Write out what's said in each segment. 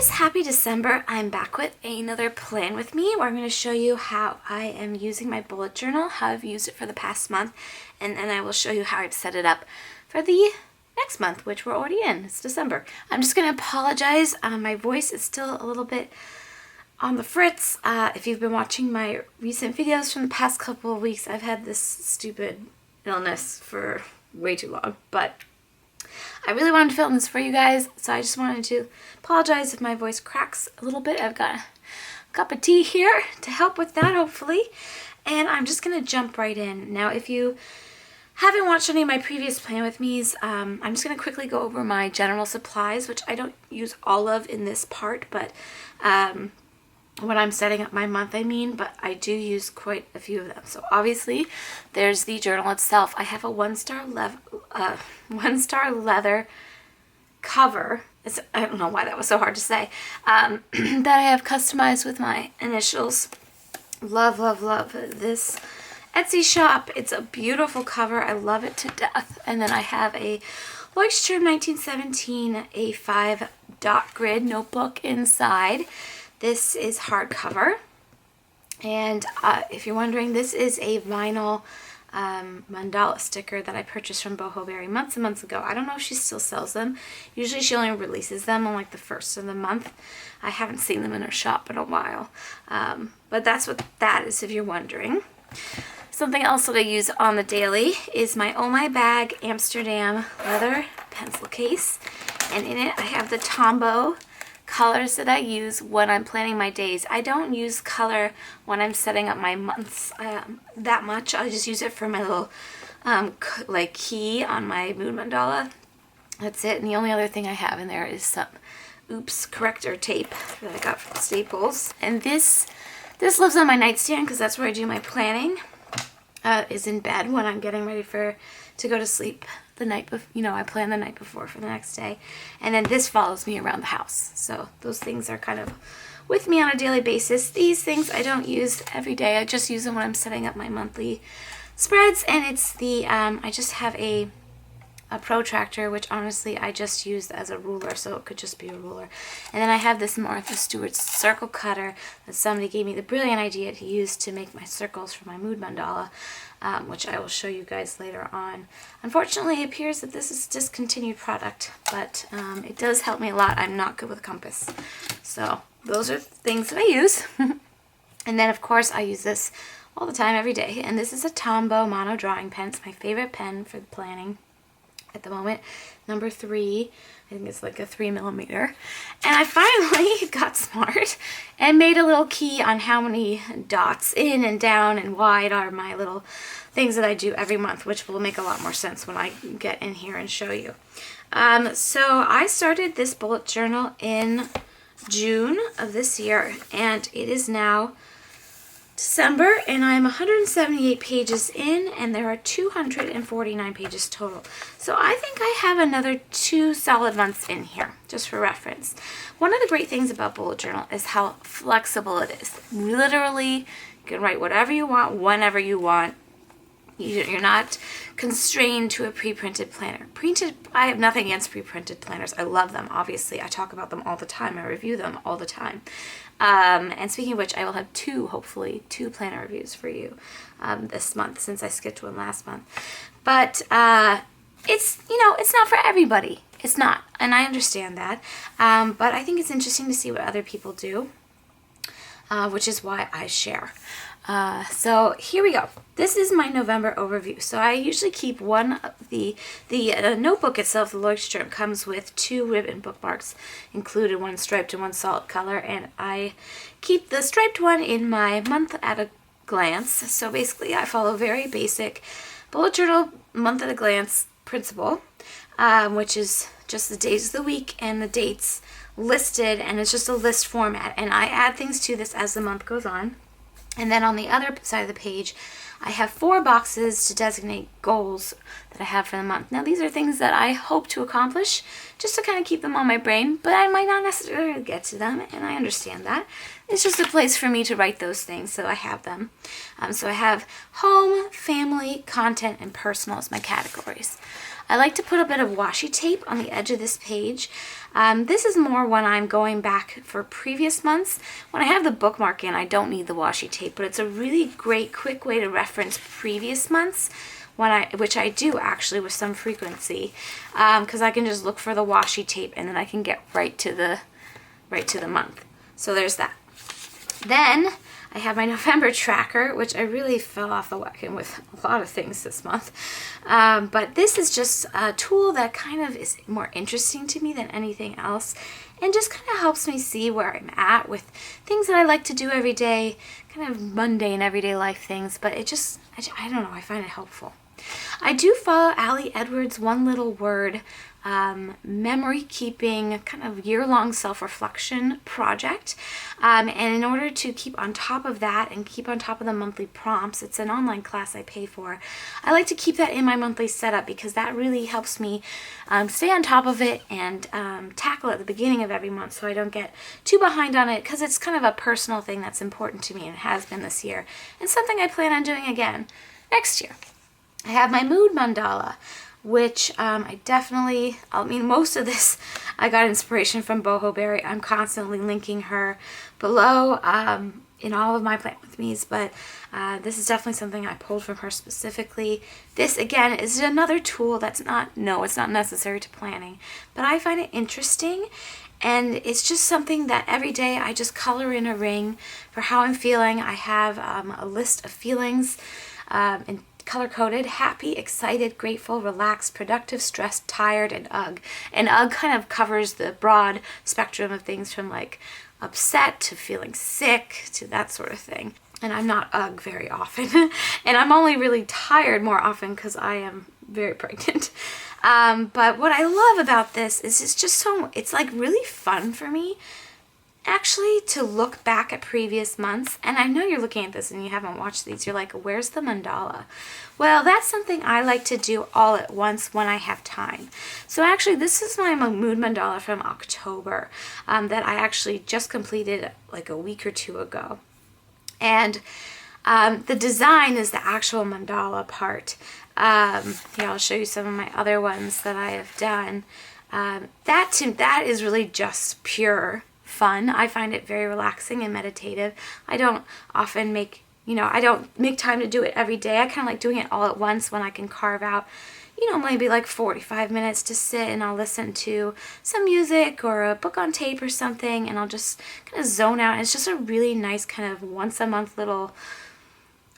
guys, happy December. I'm back with another plan with me where I'm going to show you how I am using my bullet journal, how I've used it for the past month, and then I will show you how I've set it up for the next month, which we're already in. It's December. I'm just going to apologize. My voice is still a little bit on the fritz. If you've been watching my recent videos from the past couple of weeks, I've had this stupid illness for way too long, but I really wanted to film this for you guys, so I just wanted to apologize if my voice cracks a little bit. I've got a cup of tea here to help with that, hopefully, and I'm just going to jump right in. Now, if you haven't watched any of my previous plan with me's, I'm just going to quickly go over my general supplies, which I don't use all of in this part, but when I'm setting up my month, but I do use quite a few of them. So obviously, there's the journal itself. I have a one-star leather cover. I don't know why that was so hard to say. That I have customized with my initials. Love, love, love this Etsy shop. It's a beautiful cover. I love it to death. And then I have a Leuchtturm 1917 A5 dot grid notebook inside. This is hardcover, and if you're wondering, this is a vinyl mandala sticker that I purchased from Boho Berry months and months ago. I don't know if she still sells them. Usually she only releases them on like the first of the month. I haven't seen them in her shop in a while, but that's what that is if you're wondering. Something else that I use on the daily is my Oh My Bag Amsterdam leather pencil case, and in it I have the Tombow colors that I use when I'm planning my days. I don't use color when I'm setting up my months that much. I just use it for my little like key on my mood mandala. That's it. And the only other thing I have in there is some oops corrector tape that I got from Staples. And this lives on my nightstand because that's where I do my planning. Is in bed when I'm getting ready to go to sleep the night before. I plan the night before for the next day. And then this follows me around the house. So those things are kind of with me on a daily basis. These things I don't use every day. I just use them when I'm setting up my monthly spreads. And it's the, I just have a protractor, which honestly I just used as a ruler, so it could just be a ruler. And then I have this Martha Stewart's circle cutter that somebody gave me the brilliant idea to use to make my circles for my mood mandala, which I will show you guys later on. Unfortunately, it appears that this is a discontinued product, but it does help me a lot. I'm not good with a compass. So those are things that I use. And then, of course, I use this all the time, every day. And this is a Tombow Mono Drawing Pen. It's my favorite pen for planning at the moment. Number 3. I think it's like a 3mm. And I finally got smart and made a little key on how many dots in and down and wide are my little things that I do every month, which will make a lot more sense when I get in here and show you. So I started this bullet journal in June of this year, and it is now December, and I'm 178 pages in, and there are 249 pages total. So I think I have another 2 solid months in here, just for reference. One of the great things about bullet journal is how flexible it is. Literally, you can write whatever you want, whenever you want. You're not constrained to a pre-printed planner. I have nothing against pre-printed planners. I love them, obviously. I talk about them all the time. I review them all the time. And speaking of which, I will have hopefully two planner reviews for you this month, since I skipped one last month. But it's not for everybody. It's not, and I understand that. But I think it's interesting to see what other people do, which is why I share. So here we go. This is my November overview. So I usually keep one of the notebook itself, the Leuchtturm, comes with 2 ribbon bookmarks included, one striped and one solid color, and I keep the striped one in my month at a glance. So basically I follow very basic bullet journal month at a glance principle, which is just the days of the week and the dates listed, and it's just a list format, and I add things to this as the month goes on. And then on the other side of the page, I have 4 boxes to designate goals that I have for the month. Now, these are things that I hope to accomplish, just to kind of keep them on my brain, but I might not necessarily get to them, and I understand that. It's just a place for me to write those things, so I have them. So I have home, family, content, and personal as my categories. I like to put a bit of washi tape on the edge of this page. This is more when I'm going back for previous months. When I have the bookmark in, I don't need the washi tape, but it's a really great, quick way to reference previous months, which I do actually with some frequency, because I can just look for the washi tape and then I can get right to the month. So there's that. Then I have my November tracker, which I really fell off the wagon with a lot of things this month. But this is just a tool that kind of is more interesting to me than anything else, and just kind of helps me see where I'm at with things that I like to do every day, kind of mundane everyday life things, but it just, I don't know, I find it helpful. I do follow Allie Edwards' One Little Word memory keeping kind of year-long self-reflection project, and in order to keep on top of that and keep on top of the monthly prompts, it's an online class I pay for, I like to keep that in my monthly setup because that really helps me stay on top of it and tackle it at the beginning of every month so I don't get too behind on it, because it's kind of a personal thing that's important to me and has been this year, and something I plan on doing again next year. I have my mood mandala, which most of this I got inspiration from Boho Berry. I'm constantly linking her below in all of my Plant With Me's, but this is definitely something I pulled from her specifically. This, again, is another tool that's it's not necessary to planning, but I find it interesting, and it's just something that every day I just color in a ring for how I'm feeling. I have a list of feelings and color-coded: happy, excited, grateful, relaxed, productive, stressed, tired, and ugh. And ugh kind of covers the broad spectrum of things from like upset to feeling sick to that sort of thing. And I'm not ugh very often. And I'm only really tired more often because I am very pregnant. But what I love about this is it's like really fun for me actually to look back at previous months. And I know you're looking at this and you haven't watched these. You're like, where's the mandala? Well, that's something I like to do all at once when I have time. So actually, this is my mood mandala from October that I actually just completed like a week or two ago. And the design is the actual mandala part. Here, I'll show you some of my other ones that I have done. That is really just pure fun. I find it very relaxing and meditative. I don't often make time to do it every day. I kind of like doing it all at once when I can carve out, maybe like 45 minutes to sit and I'll listen to some music or a book on tape or something, and I'll just kind of zone out. It's just a really nice kind of once a month little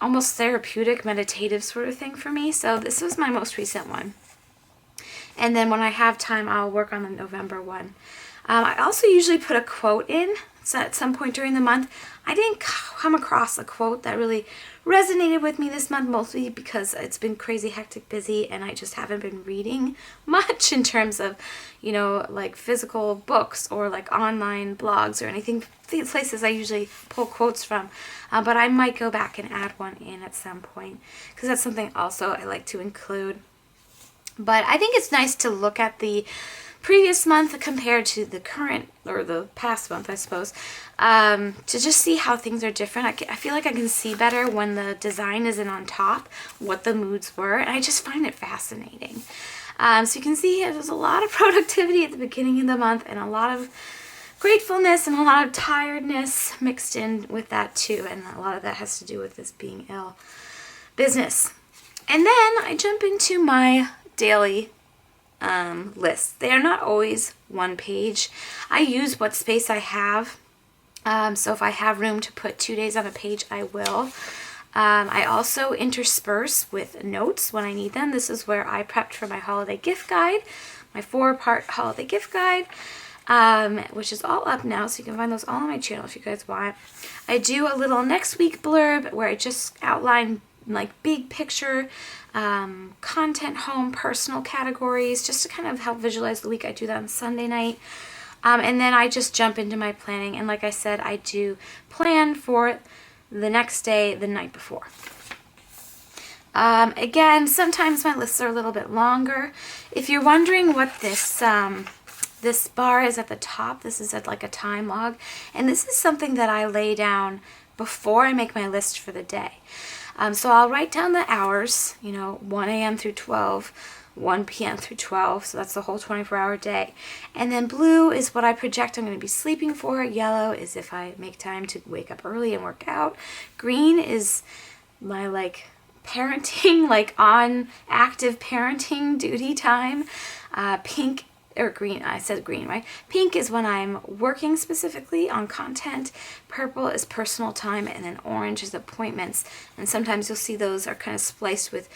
almost therapeutic meditative sort of thing for me. So this was my most recent one. And then when I have time, I'll work on the November one. I also usually put a quote in, so at some point during the month. I didn't come across a quote that really resonated with me this month, mostly because it's been crazy, hectic, busy, and I just haven't been reading much in terms of, like physical books or like online blogs or anything, these places I usually pull quotes from. But I might go back and add one in at some point, because that's something also I like to include. But I think it's nice to look at the previous month compared to the current, or the past month, I suppose, to just see how things are different. I feel like I can see better when the design isn't on top, what the moods were, and I just find it fascinating. So you can see here, there's a lot of productivity at the beginning of the month, and a lot of gratefulness and a lot of tiredness mixed in with that too, and a lot of that has to do with this being ill business. And then I jump into my daily lists. They are not always one page. I use what space I have. So if I have room to put 2 days on a page, I will. I also intersperse with notes when I need them. This is where I prepped for my holiday gift guide, my 4-part holiday gift guide, which is all up now, so you can find those all on my channel if you guys want. I do a little next week blurb where I just outline like big picture content, home, personal categories, just to kind of help visualize the week. I do that on Sunday night. And then I just jump into my planning. And like I said, I do plan for the next day, the night before. Again, sometimes my lists are a little bit longer. If you're wondering what this this bar is at the top, this is at like a time log. And this is something that I lay down before I make my list for the day. So I'll write down the hours, 1 a.m. through 12 1 p.m. through 12, so that's the whole 24-hour day. And then blue is what I project I'm going to be sleeping for. Yellow is if I make time to wake up early and work out. Green is my like parenting, like on active parenting duty time. Pink or green, I said green, right? Pink is when I'm working specifically on content. Purple is personal time, and then orange is appointments. And sometimes you'll see those are kind of spliced with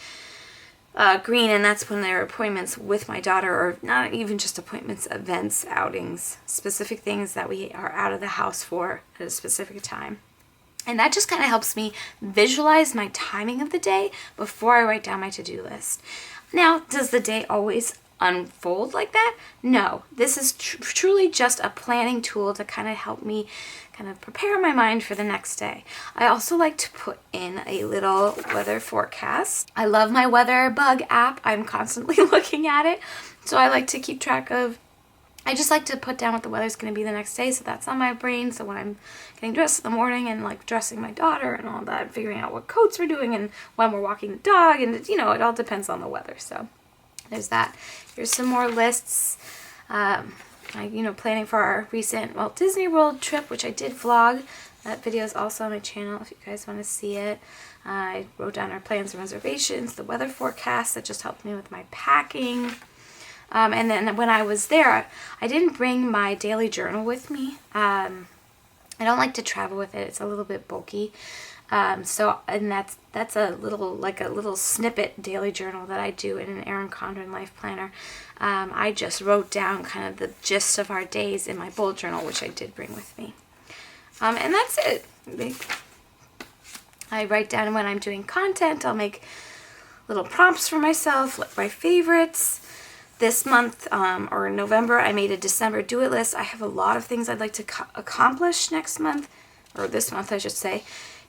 green, and that's when there are appointments with my daughter, or not even just appointments, events, outings, specific things that we are out of the house for at a specific time. And that just kind of helps me visualize my timing of the day before I write down my to-do list. Now, does the day always unfold like that? No, this is truly just a planning tool to kind of help me kind of prepare my mind for the next day. I also like to put in a little weather forecast. I love my weather bug app. I'm constantly looking at it, so I like to keep track of, I just like to put down what the weather's going to be the next day, so that's on my brain. So when I'm getting dressed in the morning and like dressing my daughter and all that, figuring out what coats we're doing and when we're walking the dog, and it all depends on the weather. So there's that. Here's some more lists. Planning for our recent Walt Disney World trip, which I did vlog. That video is also on my channel if you guys want to see it. I wrote down our plans and reservations, the weather forecast that just helped me with my packing. And then when I was there, I didn't bring my daily journal with me. I don't like to travel with it. It's a little bit bulky. That's a little snippet daily journal that I do in an Erin Condren life planner. I just wrote down kind of the gist of our days in my bullet journal, which I did bring with me. And that's it. I write down when I'm doing content. I'll make little prompts for myself, like my favorites. This month, or November, I made a December do-it list. I have a lot of things I'd like to accomplish next month, or this month I should say,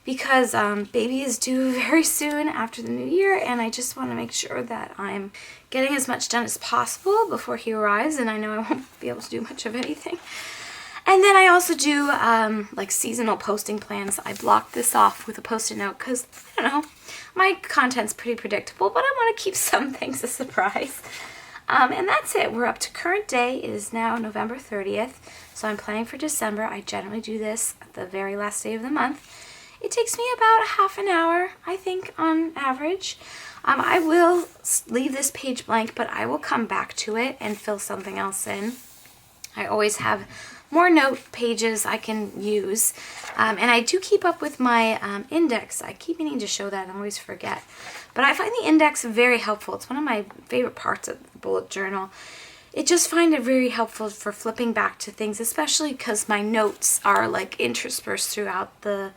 because baby is due very soon after the new year, and I just want to make sure that I'm getting as much done as possible before he arrives, and I know I won't be able to do much of anything. And then I also do like seasonal posting plans. I blocked this off with a post-it note because, I don't know, my content's pretty predictable, but I want to keep some things a surprise. And that's it. We're up to current day. It is now November 30th, so I'm planning for December. I generally do this at the very last day of the month. It takes me about half an hour, I think, on average. I will leave this page blank, but I will come back to it and fill something else in. I always have more note pages I can use. And I do keep up with my index. I keep meaning to show that, and I always forget. But I find the index very helpful. It's one of my favorite parts of the bullet journal. I just find it very helpful for flipping back to things, especially because my notes are like interspersed throughout the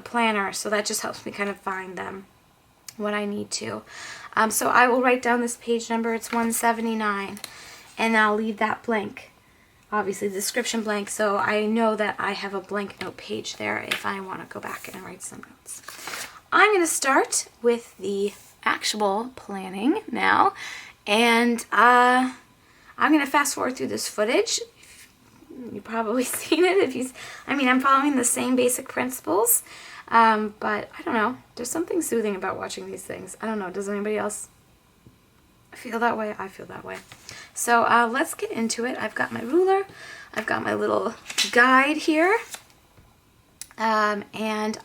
planner. So that just helps me kind of find them when I need to. So I will write down this page number. It's 179, and I'll leave that blank. Obviously the description blank, so I know that I have a blank note page there if I want to go back and write some notes. I'm going to start with the actual planning now, and I'm going to fast forward through this footage. You've probably seen it. I'm following the same basic principles, but I don't know. There's something soothing about watching these things. I don't know. Does anybody else feel that way? I feel that way. So let's get into it. I've got my ruler. I've got my little guide here. And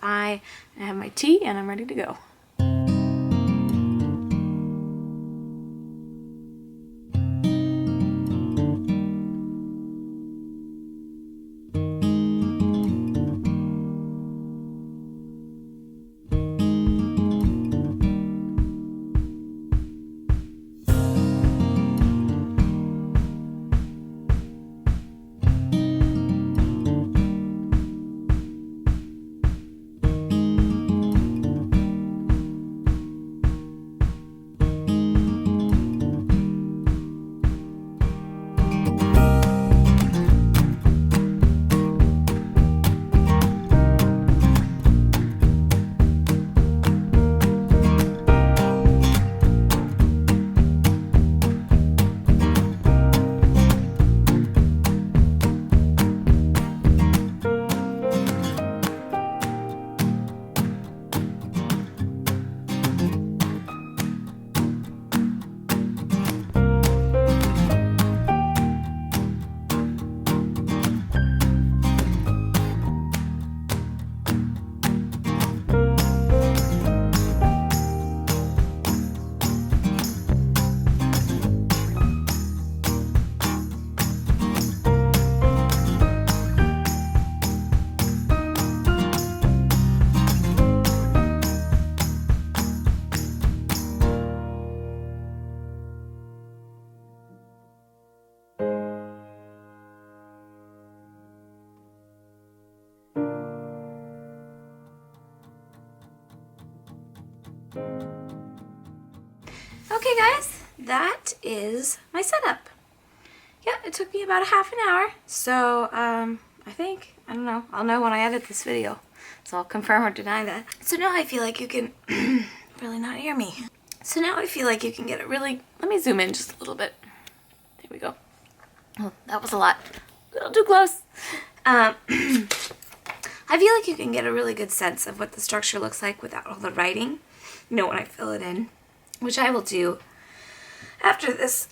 I have my tea, and I'm ready to go. Okay guys, that is my setup. Yeah, it took me about a half an hour, so I don't know, I'll know when I edit this video, so I'll confirm or deny that. So now I feel like you can really not hear me. So now I feel like you can get a really, let me zoom in just a little bit. There we go. Oh, that was a lot, a little too close. I feel like you can get a really good sense of what the structure looks like without all the writing, you know, when I fill it in, which I will do after this.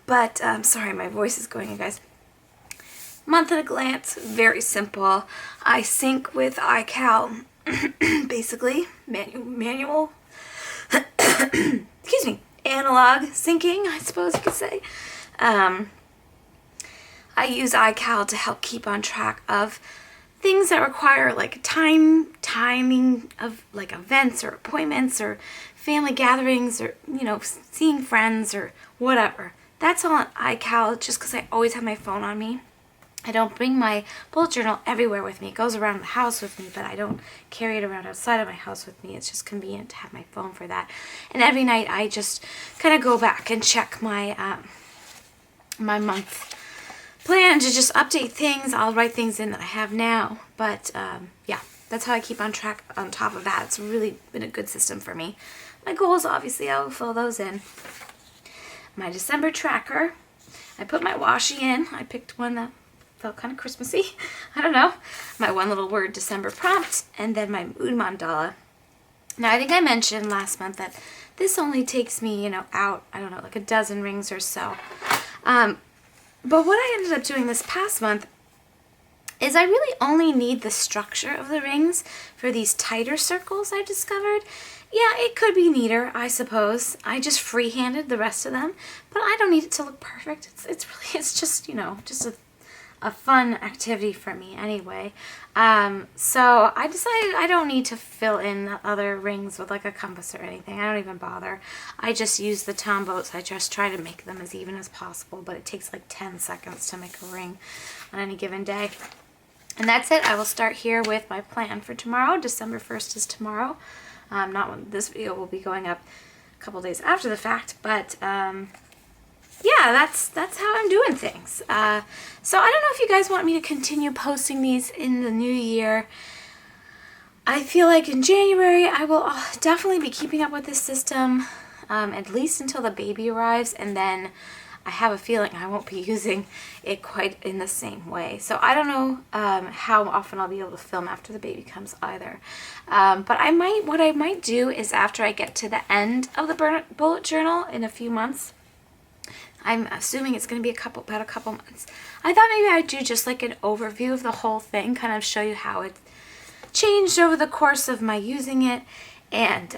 But, sorry, my voice is going, you guys. Month at a glance, very simple. I sync with iCal, basically, manual, excuse me, analog syncing, I suppose you could say. I use iCal to help keep on track of things that require like timing of like events or appointments or family gatherings or, you know, seeing friends or whatever. That's all on iCal just because I always have my phone on me. I don't bring my bullet journal everywhere with me. It goes around the house with me, but I don't carry it around outside of my house with me. It's just convenient to have my phone for that. And every night I just kind of go back and check my my month plan to just update things. I'll write things in that I have now. But yeah, that's how I keep on track on top of that. It's really been a good system for me. My goals, obviously, I will fill those in. My December tracker, I put my washi in. I picked one that felt kind of Christmassy. I don't know. My one little word December prompt, and then my mood mandala. Now, I think I mentioned last month that this only takes me, you know, out, I don't know, like a dozen rings or so. But what I ended up doing this past month is I really only need the structure of the rings for these tighter circles I've discovered. Yeah, it could be neater, I suppose. I just freehanded the rest of them, but I don't need it to look perfect. It's just, you know, just a fun activity for me anyway. So I decided I don't need to fill in the other rings with like a compass or anything. I don't even bother. I just use the tomboats. I just try to make them as even as possible, but it takes like 10 seconds to make a ring on any given day. And that's it. I will start here with my plan for tomorrow. December 1st is tomorrow. Not when this video will be going up a couple days after the fact, but yeah, that's how I'm doing things. So I don't know if you guys want me to continue posting these in the new year. I feel like in January I will definitely be keeping up with this system, at least until the baby arrives, and then I have a feeling I won't be using it quite in the same way. So I don't know how often I'll be able to film after the baby comes either. But what I might do is after I get to the end of the bullet journal in a few months, I'm assuming it's going to be about a couple months. I thought maybe I'd do just like an overview of the whole thing, kind of show you how it's changed over the course of my using it, and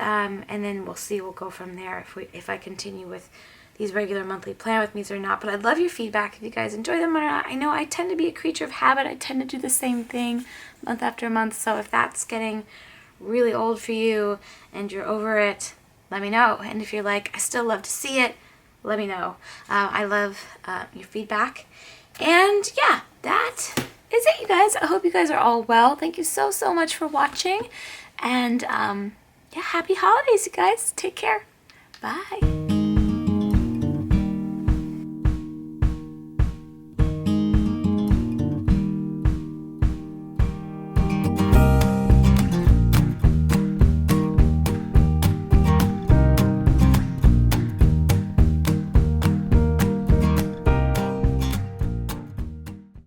then we'll see. We'll go from there if I continue with these regular monthly plan with me's or not. But I'd love your feedback if you guys enjoy them or not. I know I tend to be a creature of habit. I tend to do the same thing month after month. So if that's getting really old for you and you're over it, let me know. And if you're like, I still love to see it, let me know. I love your feedback. And yeah, that is it, you guys. I hope you guys are all well. Thank you so much for watching. And yeah, happy holidays, you guys. Take care. Bye.